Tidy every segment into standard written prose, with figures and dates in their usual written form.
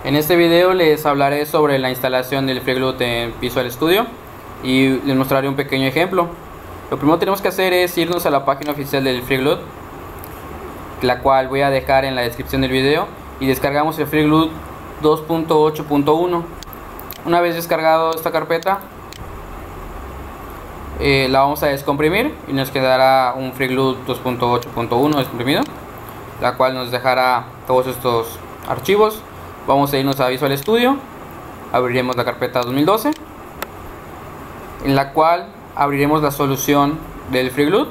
En este video les hablaré sobre la instalación del FreeGLUT en Visual Studio y les mostraré un pequeño ejemplo. Lo primero que tenemos que hacer es irnos a la página oficial del FreeGLUT, la cual voy a dejar en la descripción del video, y descargamos el FreeGLUT 2.8.1. Una vez descargado esta carpeta, la vamos a descomprimir y nos quedará un FreeGLUT 2.8.1 descomprimido, la cual nos dejará todos estos archivos. Vamos a irnos a Visual Studio, abriremos la carpeta 2012, en la cual abriremos la solución del FreeGLUT,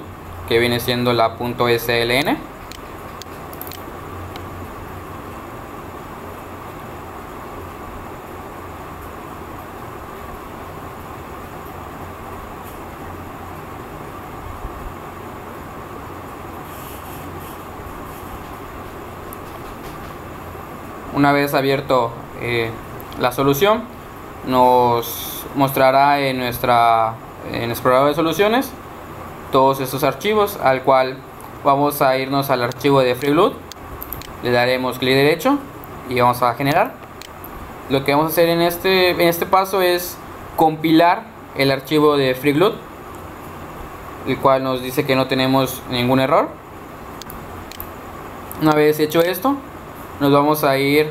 que viene siendo la .sln. Una vez abierto la solución, nos mostrará en nuestro explorador de soluciones todos estos archivos, al cual vamos a irnos al archivo de FreeGLUT. Le daremos clic derecho y vamos a generar. Lo que vamos a hacer en este paso es compilar el archivo de FreeGLUT, el cual nos dice que no tenemos ningún error. Una vez hecho esto, nos vamos a ir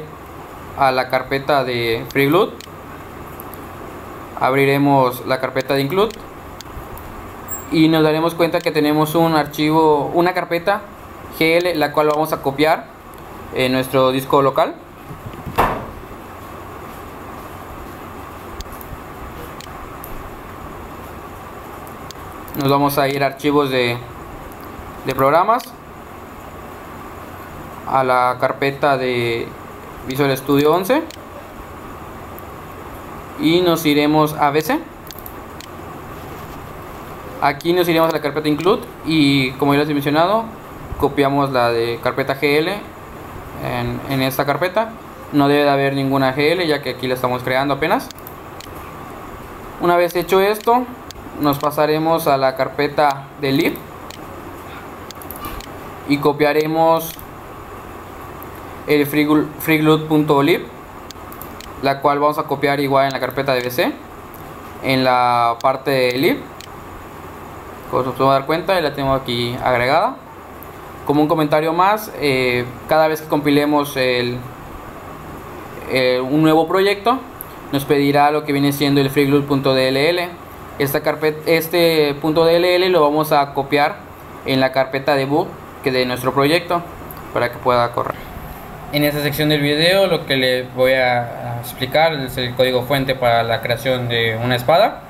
a la carpeta de FreeGLUT, abriremos la carpeta de include y nos daremos cuenta que tenemos un archivo, una carpeta GL, la cual vamos a copiar en nuestro disco local. Nos vamos a ir a archivos de programas, a la carpeta de Visual Studio 11 y nos iremos a VC. Aquí nos iremos a la carpeta include y, como ya les he mencionado, copiamos la de carpeta GL en esta carpeta. No debe de haber ninguna GL, ya que aquí la estamos creando apenas. Una vez hecho esto, nos pasaremos a la carpeta de lib y copiaremos el freeglut.lib, la cual vamos a copiar igual en la carpeta de VC, en la parte de lib. Como se pueden dar cuenta, ya la tengo aquí agregada. Como un comentario más, cada vez que compilemos un nuevo proyecto, nos pedirá lo que viene siendo el freeglut.dll. Este .dll lo vamos a copiar en la carpeta debug de nuestro proyecto para que pueda correr. En esta sección del video lo que les voy a explicar es el código fuente para la creación de una espada.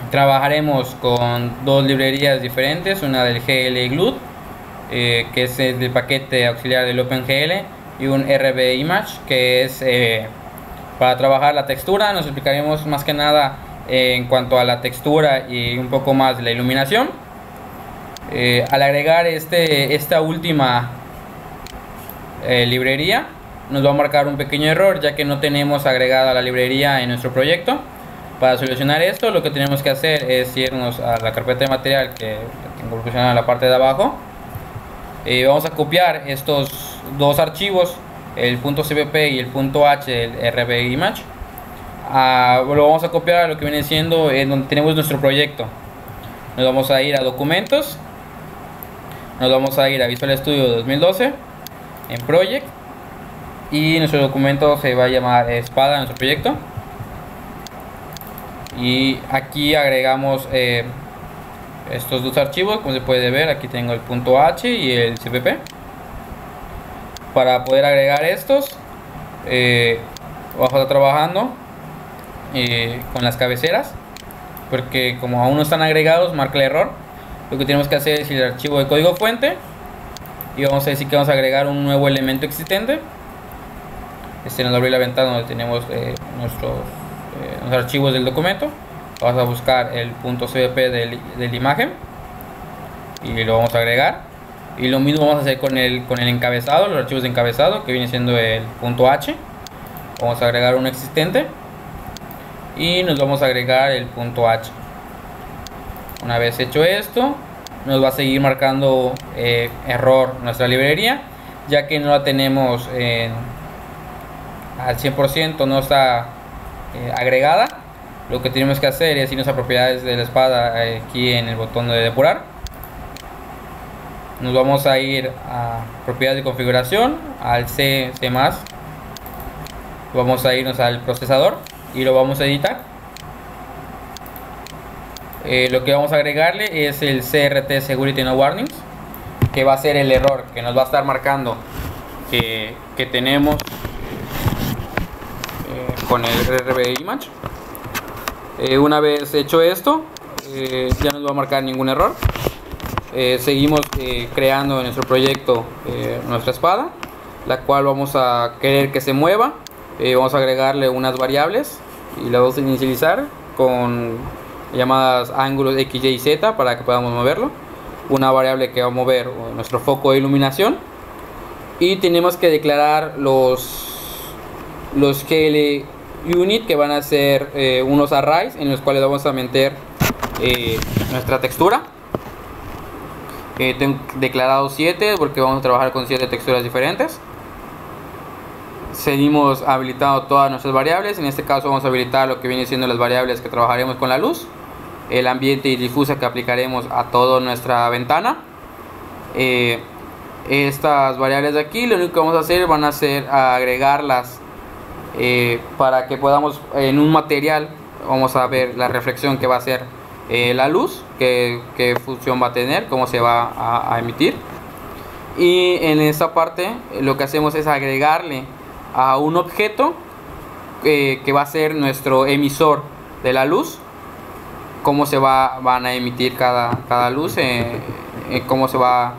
Trabajaremos con dos librerías diferentes, una del glGlut, que es del paquete auxiliar del OpenGL, y un RBImage, que es para trabajar la textura. Nos explicaremos más que nada en cuanto a la textura y un poco más de la iluminación. Al agregar esta última librería, nos va a marcar un pequeño error, ya que no tenemos agregada la librería en nuestro proyecto. Para solucionar esto, lo que tenemos que hacer es irnos a la carpeta de material, que tengo posicionada en la parte de abajo. Vamos a copiar estos dos archivos, el .cpp y el .h del RBImage. Lo vamos a copiar a lo que viene siendo en donde tenemos nuestro proyecto. Nos vamos a ir a documentos, nos vamos a ir a Visual Studio 2012 en Project, y nuestro documento se va a llamar espada, nuestro proyecto. Y aquí agregamos estos dos archivos. Como se puede ver, aquí tengo el .h y el cpp. Para poder agregar estos, vamos a estar trabajando con las cabeceras, porque como aún no están agregados, marca el error. Lo que tenemos que hacer es ir al archivo de código fuente y vamos a decir que vamos a agregar un nuevo elemento existente. Nos va a abrir la ventana donde tenemos los archivos del documento. Vamos a buscar el .cpp de la imagen y lo vamos a agregar. Y lo mismo vamos a hacer con el encabezado, los archivos de encabezado, que viene siendo el .h. Vamos a agregar un existente y nos vamos a agregar el punto H. Una vez hecho esto, nos va a seguir marcando error nuestra librería, ya que no la tenemos al 100%, no está agregada. Lo que tenemos que hacer es irnos a propiedades de la espada, aquí en el botón de depurar. Nos vamos a ir a propiedades de configuración, al C++. Vamos a irnos al procesador y lo vamos a editar. Lo que vamos a agregarle es el CRT Security No Warnings, que va a ser el error que nos va a estar marcando que tenemos con el RB Image. Una vez hecho esto, ya no nos va a marcar ningún error. Seguimos creando en nuestro proyecto nuestra espada, la cual vamos a querer que se mueva. Vamos a agregarle unas variables y la vamos a inicializar con llamadas ángulos X, Y y Z para que podamos moverlo. Una variable que va a mover nuestro foco de iluminación, y tenemos que declarar los GL unit, que van a ser unos arrays en los cuales vamos a meter nuestra textura. Tengo declarado 7 porque vamos a trabajar con 7 texturas diferentes. Seguimos habilitando todas nuestras variables. En este caso vamos a habilitar lo que viene siendo las variables que trabajaremos con la luz, el ambiente y difusa que aplicaremos a toda nuestra ventana. Estas variables de aquí, lo único que vamos a hacer van a ser agregarlas para que podamos, en un material vamos a ver la reflexión que va a hacer la luz, qué función va a tener, cómo se va a emitir. Y en esta parte lo que hacemos es agregarle a un objeto que va a ser nuestro emisor de la luz, cómo se van a emitir cada luz, cómo se va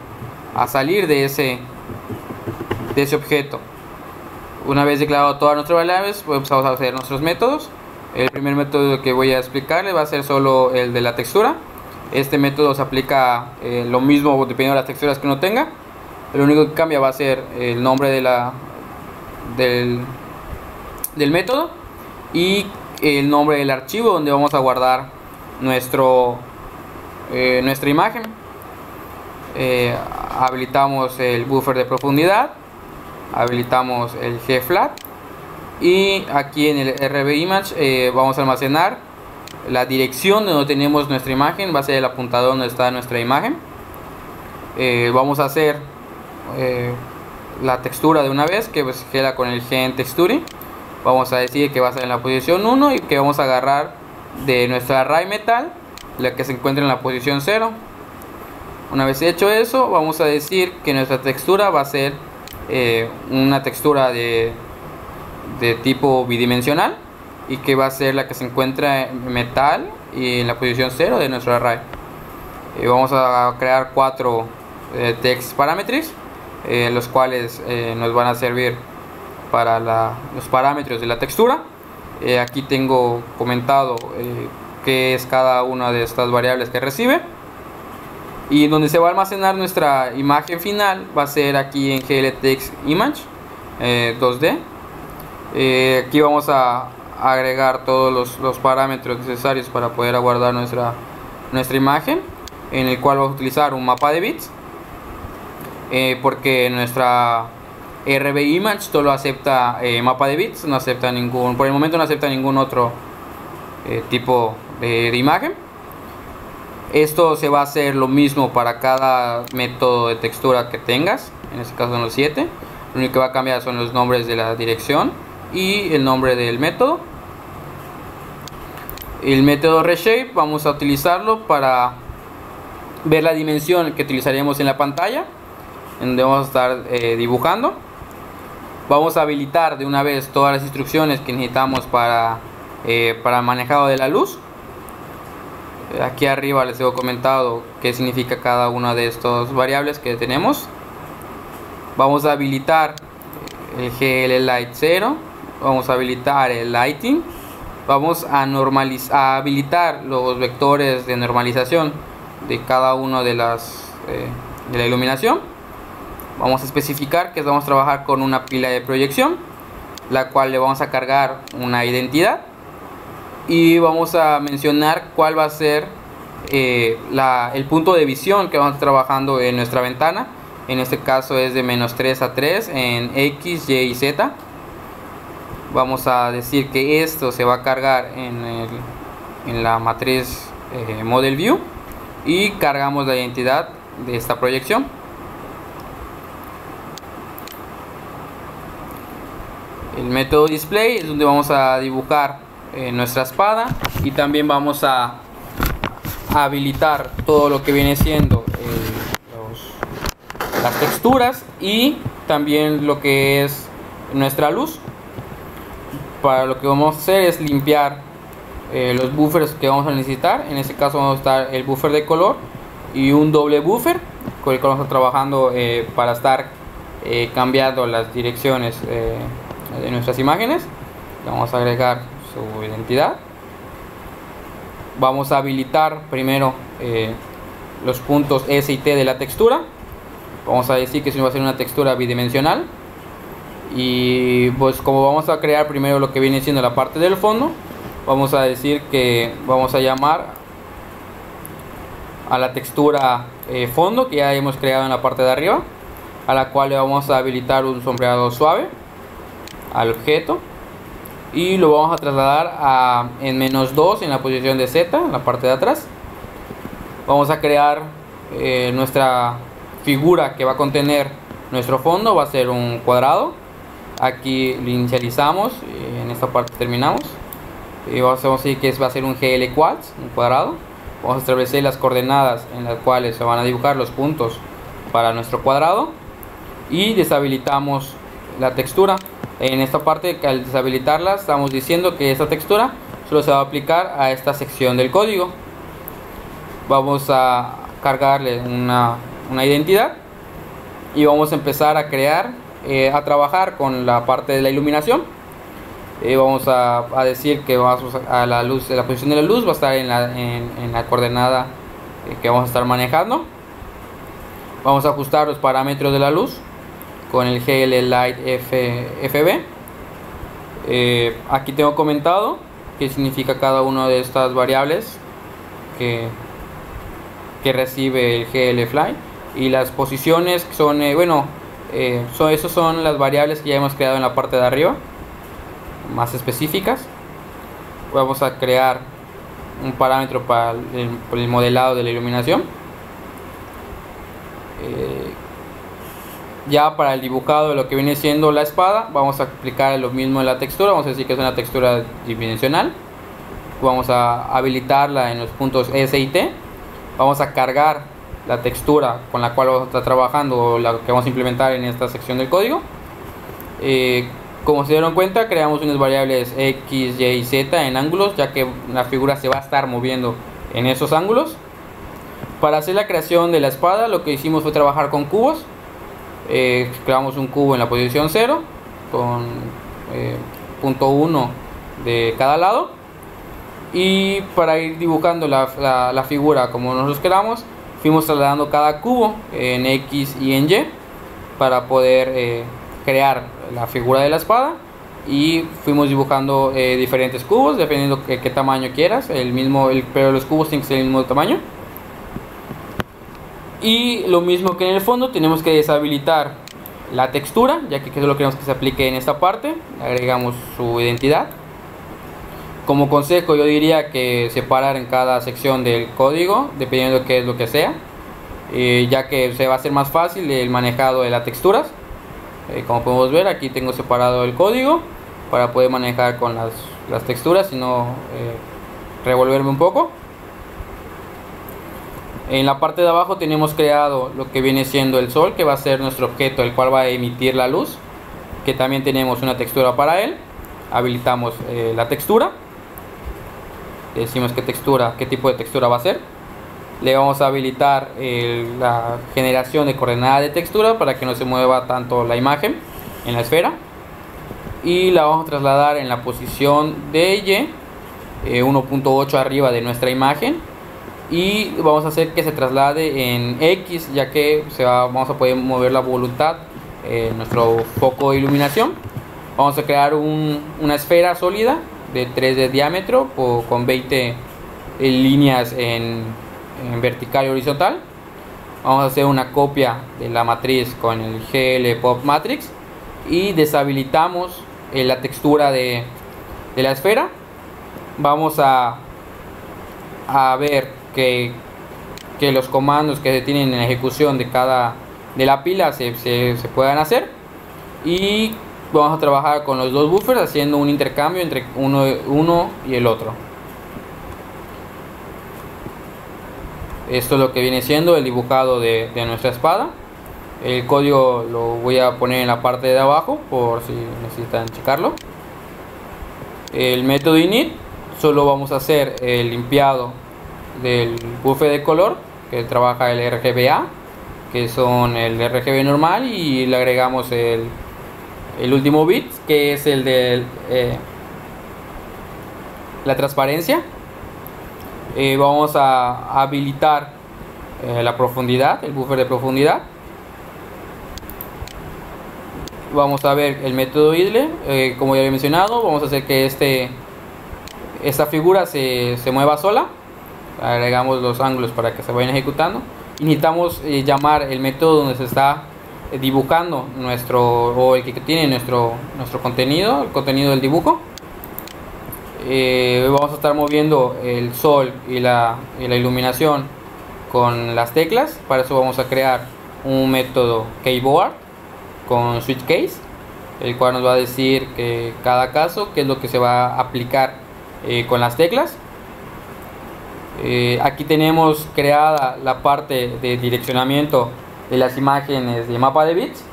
a salir de ese objeto. Una vez declarado todas nuestras variables, pues vamos a hacer nuestros métodos. El primer método que voy a explicarle va a ser solo el de la textura. Este método se aplica lo mismo dependiendo de las texturas que uno tenga. Lo único que cambia va a ser el nombre del método y el nombre del archivo donde vamos a guardar nuestra imagen. Habilitamos el buffer de profundidad, habilitamos el G-Flat, y aquí en el RB Image vamos a almacenar la dirección donde tenemos nuestra imagen. Va a ser el apuntador donde está nuestra imagen. Vamos a hacer la textura de una vez, que pues queda con el Gen Texture. Vamos a decir que va a ser en la posición 1 y que vamos a agarrar de nuestra array metal la que se encuentra en la posición 0. Una vez hecho eso, vamos a decir que nuestra textura va a ser una textura de tipo bidimensional, y que va a ser la que se encuentra en metal y en la posición 0 de nuestro array. Vamos a crear 4 text parameters, los cuales nos van a servir para los parámetros de la textura. Aquí tengo comentado qué es cada una de estas variables que recibe, y donde se va a almacenar nuestra imagen final va a ser aquí en GLText Image 2D. Aquí vamos a agregar todos los parámetros necesarios para poder guardar nuestra imagen, en el cual vamos a utilizar un mapa de bits, porque nuestra RB Image solo acepta mapa de bits, no acepta por el momento no acepta ningún otro tipo de imagen. Esto se va a hacer lo mismo para cada método de textura que tengas. En este caso son los 7. Lo único que va a cambiar son los nombres de la dirección y el nombre del método. El método Reshape vamos a utilizarlo para ver la dimensión que utilizaremos en la pantalla, en donde vamos a estar dibujando. Vamos a habilitar de una vez todas las instrucciones que necesitamos para manejado de la luz. Aquí arriba les he comentado qué significa cada una de estas variables que tenemos. Vamos a habilitar el GL Light 0, vamos a habilitar el Lighting, vamos a habilitar los vectores de normalización de cada una de la iluminación. Vamos a especificar que vamos a trabajar con una pila de proyección, la cual le vamos a cargar una identidad. y vamos a mencionar cuál va a ser el punto de visión que vamos a estar trabajando en nuestra ventana. En este caso es de -3 a 3 en X, Y y Z. Vamos a decir que esto se va a cargar en la matriz Model View, y cargamos la identidad de esta proyección. El método display es donde vamos a dibujar nuestra espada, y también vamos a habilitar todo lo que viene siendo las texturas y también lo que es nuestra luz. Para lo que vamos a hacer es limpiar los buffers que vamos a necesitar. En este caso vamos a estar el buffer de color y un doble buffer con el que vamos a estar trabajando para estar cambiando las direcciones de nuestras imágenes. Vamos a agregar su identidad. Vamos a habilitar primero los puntos S y T de la textura. Vamos a decir que si va a ser una textura bidimensional, y pues como vamos a crear primero lo que viene siendo la parte del fondo, vamos a decir que vamos a llamar a la textura fondo que ya hemos creado en la parte de arriba, a la cual le vamos a habilitar un sombreado suave al objeto, y lo vamos a trasladar en -2 en la posición de Z, en la parte de atrás. Vamos a crear nuestra figura que va a contener nuestro fondo. Va a ser un cuadrado. Aquí lo inicializamos, en esta parte terminamos, y vamos a decir que va a ser un GL quads, un cuadrado. Vamos a establecer las coordenadas en las cuales se van a dibujar los puntos para nuestro cuadrado, y deshabilitamos la textura. En esta parte, que al deshabilitarla, estamos diciendo que esta textura solo se va a aplicar a esta sección del código. Vamos a cargarle una identidad, y vamos a empezar a crear, a trabajar con la parte de la iluminación. Vamos a decir que vamos a la luz, la posición de la luz va a estar en la coordenada que vamos a estar manejando. Vamos a ajustar los parámetros de la luz con el GL Light FB. Aquí tengo comentado qué significa cada una de estas variables que recibe el GL Fly, y las posiciones son esas son las variables que ya hemos creado en la parte de arriba, más específicas. Vamos a crear un parámetro para el modelado de la iluminación. Ya para el dibujado de lo que viene siendo la espada, vamos a aplicar lo mismo en la textura. Vamos a decir que es una textura bidimensional. Vamos a habilitarla en los puntos S y T. Vamos a cargar la textura con la cual vamos a estar trabajando, o la que vamos a implementar en esta sección del código. Como se dieron cuenta, creamos unas variables X, Y y Z en ángulos, ya que la figura se va a estar moviendo en esos ángulos. Para hacer la creación de la espada, lo que hicimos fue trabajar con cubos. Creamos un cubo en la posición 0 con punto 1 de cada lado, y para ir dibujando la figura como nosotros queramos, fuimos trasladando cada cubo en X y en Y para poder crear la figura de la espada, y fuimos dibujando diferentes cubos dependiendo qué tamaño quieras. Pero los cubos tienen que ser el mismo tamaño. Y lo mismo que en el fondo, tenemos que deshabilitar la textura, ya que solo queremos que se aplique en esta parte. Agregamos su identidad. Como consejo, yo diría que separar en cada sección del código, dependiendo de qué es lo que sea, ya que se va a hacer más fácil el manejado de las texturas. Como podemos ver, aquí tengo separado el código para poder manejar con las texturas y no revolverme un poco. En la parte de abajo tenemos creado lo que viene siendo el sol, que va a ser nuestro objeto, el cual va a emitir la luz, que también tenemos una textura para él. Habilitamos la textura, decimos qué tipo de textura va a ser. Le vamos a habilitar la generación de coordenada de textura para que no se mueva tanto la imagen en la esfera, y la vamos a trasladar en la posición de Y, 1.8 arriba de nuestra imagen, y vamos a hacer que se traslade en X, ya que vamos a poder mover la voluntad nuestro foco de iluminación. Vamos a crear una esfera sólida de 3 de diámetro con 20 líneas en vertical y horizontal. Vamos a hacer una copia de la matriz con el GL Pop Matrix y deshabilitamos la textura de la esfera. Vamos a ver que los comandos que se tienen en la ejecución de la pila se puedan hacer, y vamos a trabajar con los dos buffers haciendo un intercambio entre uno y el otro. Esto es lo que viene siendo el dibujado de nuestra espada. El código lo voy a poner en la parte de abajo por si necesitan checarlo. El método init solo vamos a hacer el limpiado del buffer de color que trabaja el RGBA, que son el RGB normal, y le agregamos el último bit, que es el de la transparencia. Vamos a habilitar la profundidad, el buffer de profundidad. Vamos a ver el método idle, como ya he mencionado. Vamos a hacer que esta figura se mueva sola. Agregamos los ángulos para que se vayan ejecutando. Y necesitamos llamar el método donde se está dibujando o el que tiene nuestro contenido, el contenido del dibujo. Vamos a estar moviendo el sol y la iluminación con las teclas. Para eso vamos a crear un método keyboard con switch case, el cual nos va a decir que cada caso qué es lo que se va a aplicar con las teclas. Aquí tenemos creada la parte de direccionamiento de las imágenes de mapa de bits,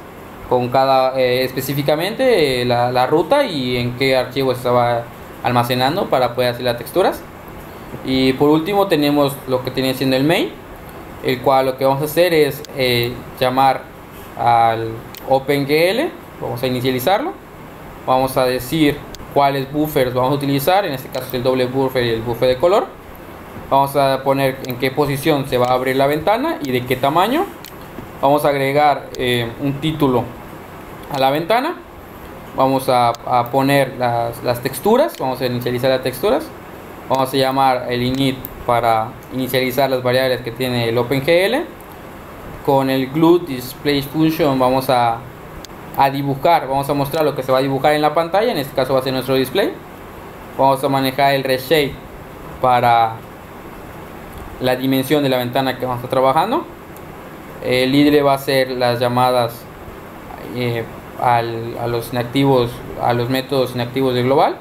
con cada específicamente la ruta y en qué archivo se estaba almacenando para poder hacer las texturas. Y por último tenemos lo que tiene siendo el main, el cual lo que vamos a hacer es llamar al OpenGL. Vamos a inicializarlo, vamos a decir cuáles buffers vamos a utilizar, en este caso es el doble buffer y el buffer de color. Vamos a poner en qué posición se va a abrir la ventana y de qué tamaño. Vamos a agregar un título a la ventana. Vamos a poner las texturas. Vamos a inicializar las texturas. Vamos a llamar el init para inicializar las variables que tiene el OpenGL. Con el glue display function vamos a dibujar, vamos a mostrar lo que se va a dibujar en la pantalla. En este caso va a ser nuestro display. Vamos a manejar el reshape para la dimensión de la ventana que vamos a estar trabajando. El idle va a ser las llamadas a los inactivos, a los métodos inactivos de global,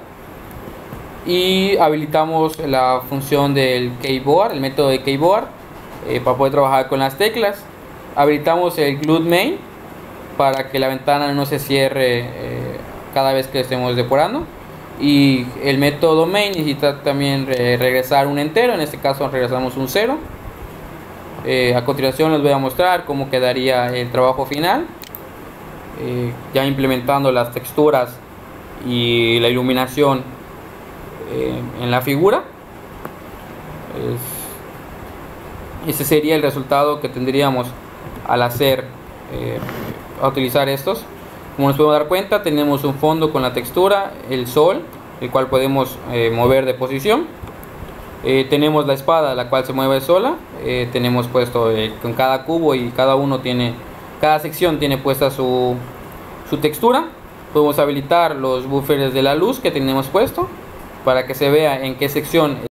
y habilitamos la función del keyboard, el método de keyboard, para poder trabajar con las teclas. Habilitamos el glue main para que la ventana no se cierre cada vez que estemos depurando, y el método main necesita también regresar un entero. En este caso regresamos un 0. A continuación les voy a mostrar cómo quedaría el trabajo final, ya implementando las texturas y la iluminación en la figura. Ese sería el resultado que tendríamos al utilizar estos. Como nos podemos dar cuenta, tenemos un fondo con la textura, el sol, el cual podemos mover de posición. Tenemos la espada, la cual se mueve sola. Tenemos puesto con cada cubo, y cada sección tiene puesta su textura. Podemos habilitar los buffers de la luz que tenemos puesto para que se vea en qué sección